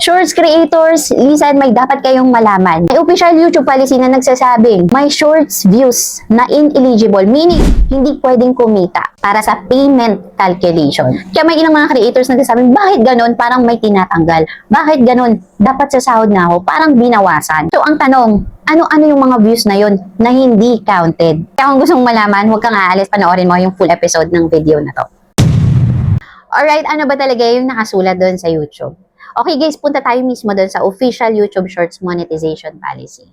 Shorts creators, listen, may dapat kayong malaman. May official YouTube policy na nagsasabing may shorts views na ineligible, meaning hindi pwedeng kumita para sa payment calculation. Kaya may ilang mga creators na nagsasabing, bakit ganun? Parang may tinatanggal. Bakit ganun? Dapat sa sahod na ako, parang binawasan. So ang tanong, ano-ano yung mga views na yun na hindi counted? Kaya kung gusto mong malaman, huwag kang aalis, panoorin mo yung full episode ng video na to. Alright, ano ba talaga yung nakasulat doon sa YouTube? Okay guys, punta tayo mismo doon sa official YouTube Shorts monetization policy.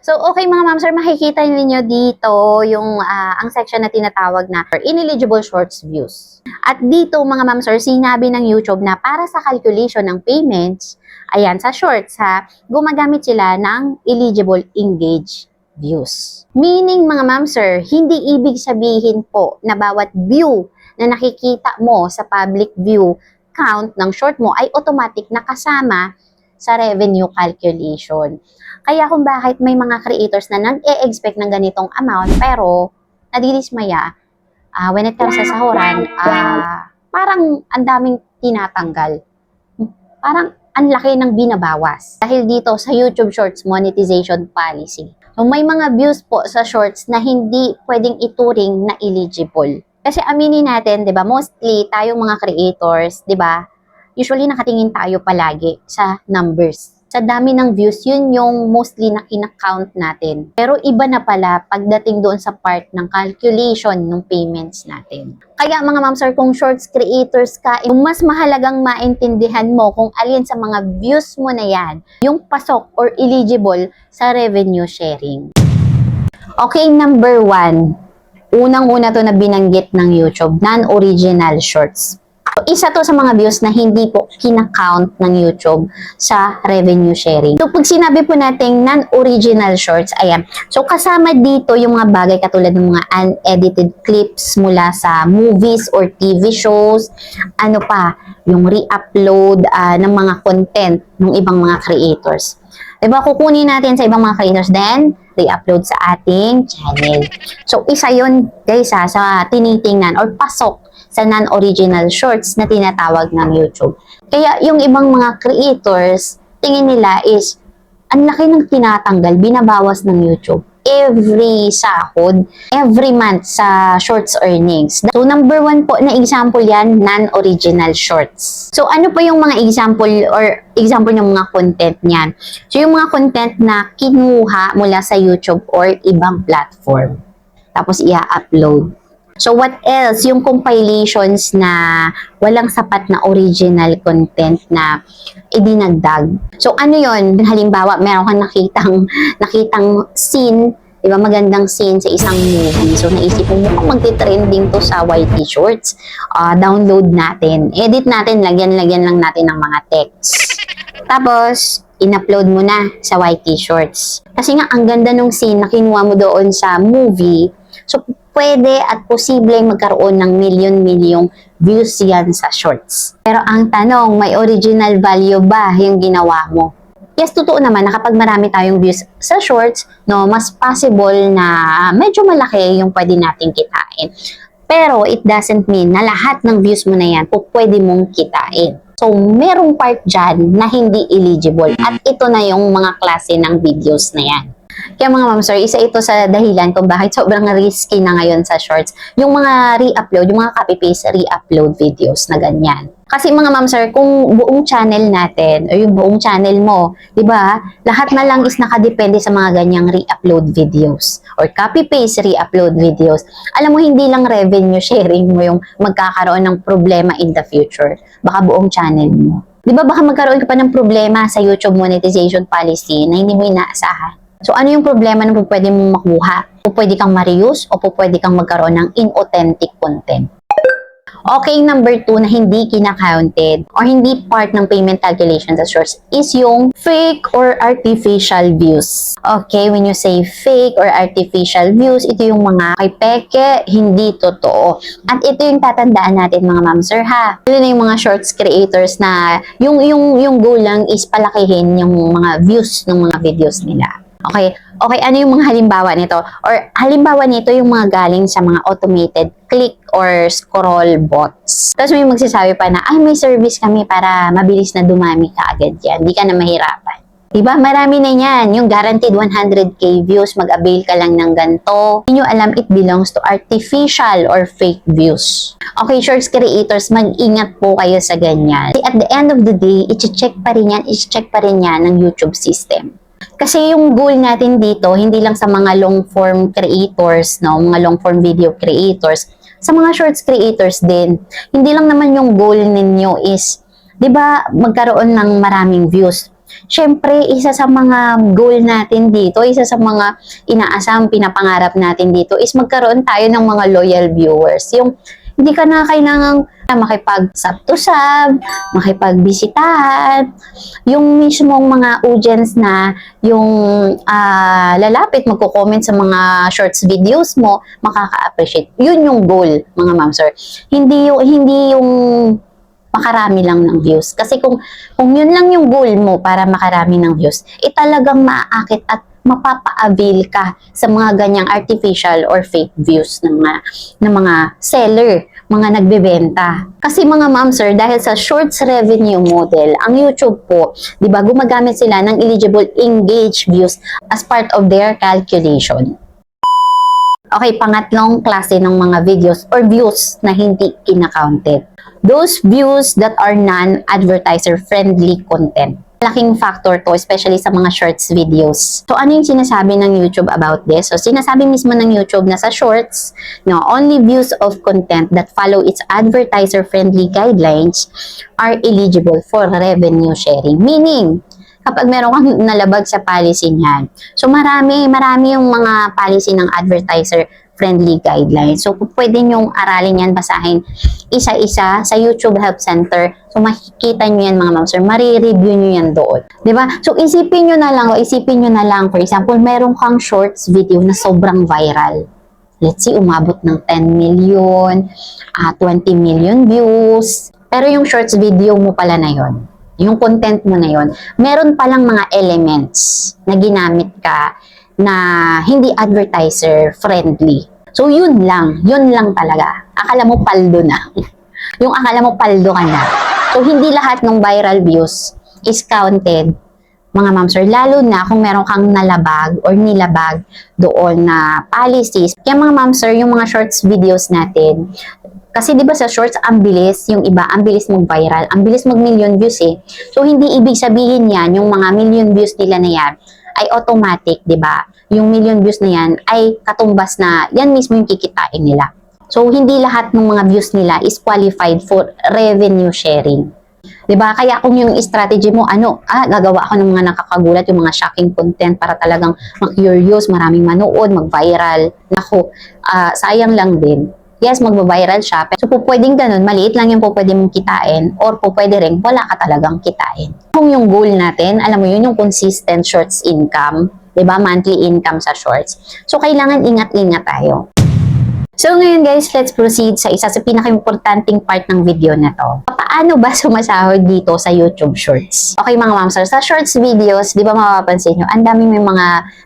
So okay mga ma'am sir, makikita niyo dito yung ang section na tinatawag na ineligible shorts views. At dito mga ma'am sir, sinabi ng YouTube na para sa calculation ng payments, ayan sa shorts gumagamit sila ng eligible engage views. Meaning mga ma'am sir, hindi ibig sabihin po na bawat view na nakikita mo sa public view count ng short mo ay automatic na kasama sa revenue calculation. Kaya kung bakit may mga creators na nag-e-expect ng ganitong amount pero nadidismaya when it comes sa sahuran, parang ang daming tinatanggal. Parang ang laki ng binabawas. Dahil dito sa YouTube Shorts monetization policy. So may mga views po sa shorts na hindi pwedeng ituring na eligible. Kasi aminin natin, 'di ba, mostly tayong mga creators, 'di ba? Usually nakatingin tayo palagi sa numbers. Sa dami ng views, yun yung mostly na ina-count natin. Pero iba na pala pagdating doon sa part ng calculation ng payments natin. Kaya mga ma'am sir, kung shorts creators ka, mas mahalagang maintindihan mo kung alin sa mga views mo na yan, yung pasok or eligible sa revenue sharing. Okay, number 1. Unang-una to na binanggit ng YouTube, non-original shorts. Isa to sa mga views na hindi po kinakount ng YouTube sa revenue sharing. So, pag sinabi po natin non-original shorts, ayan. So, kasama dito yung mga bagay katulad ng mga unedited clips mula sa movies or TV shows. Ano pa, yung re-upload ng mga content ng ibang mga creators. Diba, kukunin natin sa ibang mga creators, then re-upload sa ating channel. So, isa yun, guys, sa tinitingnan or pasok sa non-original shorts na tinatawag ng YouTube. Kaya, yung ibang mga creators, tingin nila is, ang laki ng tinatanggal, binabawas ng YouTube. Every sahod, every month sa shorts earnings. So, number 1 po na example yan, non-original shorts. So, ano pa yung mga example ng mga content niyan? So, yung mga content na kinuha mula sa YouTube or ibang platform. Tapos, i-upload. So, what else? Yung compilations na walang sapat na original content na idinagdag. So, ano yon? Halimbawa, meron kang nakitang scene, diba, magandang scene sa isang movie. So, naisip mo, mukhang magti-trending to sa YT Shorts. Download natin. Edit natin, lagyan lang natin ng mga text. Tapos, in-upload mo na sa YT Shorts. Kasi nga, ang ganda nung scene na kinuha mo doon sa movie. So, pwede at posible magkaroon ng milyon-milyong views yan sa shorts. Pero ang tanong, may original value ba yung ginawa mo? Yes, totoo naman na kapag marami tayong views sa shorts, no, mas possible na medyo malaki yung pwede nating kitain. Pero it doesn't mean na lahat ng views mo na yan pwede mong kitain. So, merong part dyan na hindi eligible. At ito na yung mga klase ng videos na yan. Kaya mga ma'am sir, isa ito sa dahilan kung bakit sobrang risky na ngayon sa shorts. Yung mga re-upload, yung mga copy-paste re-upload videos na ganyan. Kasi mga ma'am sir, kung buong channel natin, o yung buong channel mo, di ba, lahat na lang is nakadepende sa mga ganyang re-upload videos or copy-paste re-upload videos. Alam mo, hindi lang revenue sharing mo yung magkakaroon ng problema in the future. Baka buong channel mo. Di ba, baka magkaroon ka pa ng problema sa YouTube monetization policy na hindi mo inaasahan. So, ano yung problema na pwede mong makuha? O pwede kang ma-reuse o pwede kang magkaroon ng inauthentic content. Okay, number 2 na hindi kina-counted or hindi part ng payment calculation sa shorts is yung fake or artificial views. Okay, when you say fake or artificial views, ito yung mga kay peke, hindi totoo. At ito yung tatandaan natin mga ma'am sir ha. Ito na yung mga shorts creators na yung goal lang is palakihin yung mga views ng mga videos nila. Okay, ano yung mga halimbawa nito? Or halimbawa nito yung mga galing sa mga automated click or scroll bots. Tapos may magsasabi pa na, ay may service kami para mabilis na dumami ka agad yan. Hindi ka na mahirapan. Diba? Marami na yan. Yung guaranteed 100k views, mag-avail ka lang ng ganito. Hindi nyo alam it belongs to artificial or fake views. Okay, shorts creators, mag-ingat po kayo sa ganyan. At the end of the day, i-check pa rin yan ng YouTube system. Kasi yung goal natin dito, hindi lang sa mga long form creators, no, mga long form video creators, sa mga shorts creators din, hindi lang naman yung goal ninyo is, 'di ba, magkaroon ng maraming views. Syempre, isa sa mga goal natin dito, isa sa mga inaasam, pinapangarap natin dito is magkaroon tayo ng mga loyal viewers. Yung hindi ka na kailangang makipag-sub to sub, makipagbisitahan, yung mismong mga audience na yung lalapit, magko-comment sa mga shorts videos mo, makaka-appreciate. Yun yung goal, mga ma'am sir. Hindi yung makarami lang ng views. Kasi kung yun lang yung goal mo para makarami ng views, talagang maaakit at mapapa-avail ka sa mga ganyang artificial or fake views ng mga seller, mga nagbebenta. Kasi mga ma'am sir, dahil sa shorts revenue model, ang YouTube po, 'di ba, gumagamit sila ng eligible engaged views as part of their calculation. Okay, pangatlong klase ng mga videos or views na hindi kina-counted. Those views that are non-advertiser friendly content. Malaking factor to, especially sa mga shorts videos. So, ano yung sinasabi ng YouTube about this? So, sinasabi mismo ng YouTube na sa shorts, no, only views of content that follow its advertiser-friendly guidelines are eligible for revenue sharing. Meaning, kapag meron kang nalabag sa policy niyan, so marami yung mga policy ng advertiser-friendly guidelines. So, pwede nyong aralin yan, basahin isa-isa sa YouTube Help Center. So, makikita nyo yan mga ma'am sir, marireview nyo yan doon. Diba? So, isipin nyo na lang, for example, meron kang shorts video na sobrang viral. Let's say, umabot ng 10 million, 20 million views. Pero yung shorts video mo pala na yon, yung content mo na yon, meron palang mga elements na ginamit ka na hindi advertiser friendly. So, yun lang talaga. Akala mo paldo na. Yung akala mo paldo ka na. So, hindi lahat ng viral views is counted, mga ma'am sir. Lalo na kung meron kang nalabag or nilabag doon na policies. Kaya mga ma'am sir, yung mga shorts videos natin, kasi di ba sa shorts, ang bilis, yung iba, ang bilis mag-viral, ang bilis mag-million views eh. So, hindi ibig sabihin yan, yung mga million views nila na yan, ay automatic, di ba? Yung million views na yan ay katumbas na yan mismo yung kikitain nila. So, hindi lahat ng mga views nila is qualified for revenue sharing. Diba? Kaya kung yung strategy mo, gagawa ako ng mga nakakagulat, yung mga shocking content para talagang mag-curious, maraming manood, mag-viral. Naku, sayang lang din. Yes, mag-viral siya. So, pwedeng ganun, maliit lang yung pwede mong kitain or pwede rin, wala ka talagang kitain. Kung yung goal natin, alam mo yun, yung consistent shorts income, diba? Monthly income sa shorts. So, kailangan ingat-ingat tayo. So, ngayon guys, let's proceed sa isa sa pinaka-importanting part ng video na to. Paano ba sumasahod dito sa YouTube Shorts? Okay mga ma'am sir, sa shorts videos, di ba mapapansin nyo, ang dami may mga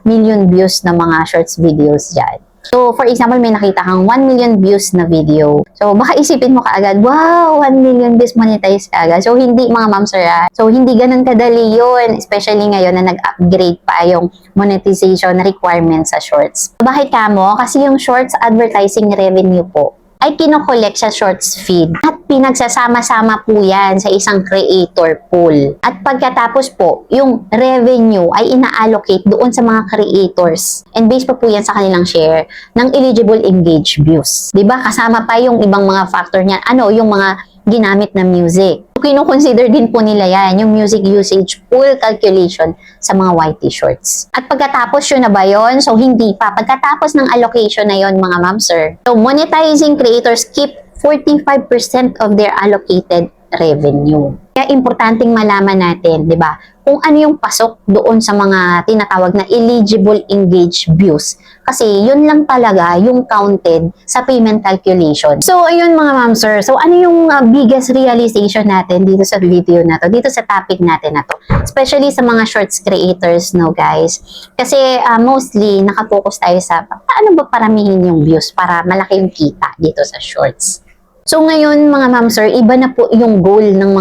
million views na mga shorts videos dyan. So, for example, may nakita kang 1 million views na video. So, baka isipin mo kaagad, wow, 1 million views monetize kaagad. So, hindi mga ma'am sir. So, hindi ganun kadali yun. Especially ngayon na nag-upgrade pa yung monetization requirements sa shorts. Bakit kamo? Kasi yung shorts advertising revenue po ay kinokollect sa shorts feed at pinagsasama-sama po yan sa isang creator pool. At pagkatapos po, yung revenue ay ina-allocate doon sa mga creators. And based pa po yan sa kanilang share ng eligible engaged views. Diba? Kasama pa yung ibang mga factor niyan. Yung mga ginamit na music. Kino-consider din po nila yan, yung music usage pool calculation sa mga YT shorts. At pagkatapos yun na ba yun? So, hindi pa. Pagkatapos ng allocation na yun, mga ma'am sir. So, monetizing creators keep 45% of their allocated revenue. Kaya importanteng malaman natin, di ba, kung ano yung pasok doon sa mga tinatawag na eligible engaged views. Kasi yun lang talaga yung counted sa payment calculation. So, ayun mga ma'am sir. So, ano yung biggest realization natin dito sa video na to, dito sa topic natin na to? Especially sa mga shorts creators, no guys? Kasi mostly, nakafocus tayo sa paano ba paramihin yung views para malaki yung kita dito sa shorts. So ngayon mga ma'am sir, iba na po yung goal ng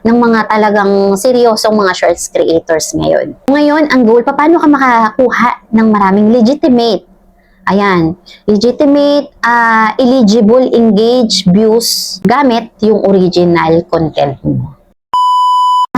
mga talagang seryosong mga shorts creators ngayon. Ngayon, ang goal, paano ka makakakuha ng maraming legitimate? Ayan, legitimate, eligible, engaged views gamit yung original content mo.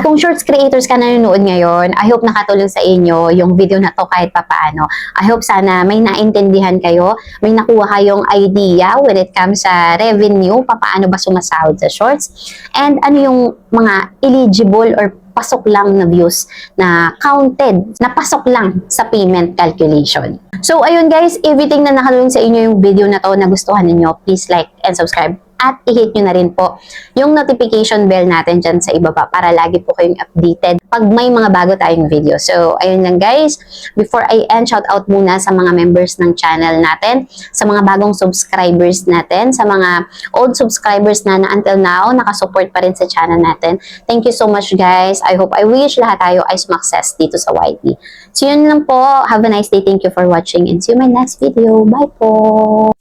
Kung shorts creators ka nanonood ngayon, I hope nakatulong sa inyo yung video na to kahit papaano. I hope sana may naintindihan kayo, may nakuha kayong idea when it comes sa revenue, papaano ba sumasahod sa shorts, and ano yung mga eligible or pasok lang na views na counted, na pasok lang sa payment calculation. So ayun guys, everything na nakatulong sa inyo yung video na to, nagustuhan niyo, please like and subscribe. At i-hit nyo na rin po yung notification bell natin dyan sa ibaba para lagi po kayong updated pag may mga bago tayong video. So, ayun lang guys. Before I end, shout out muna sa mga members ng channel natin, sa mga bagong subscribers natin, sa mga old subscribers na until now, nakasupport pa rin sa channel natin. Thank you so much guys. I wish lahat tayo ay success dito sa YT. So, yun lang po. Have a nice day. Thank you for watching and see you in my next video. Bye po!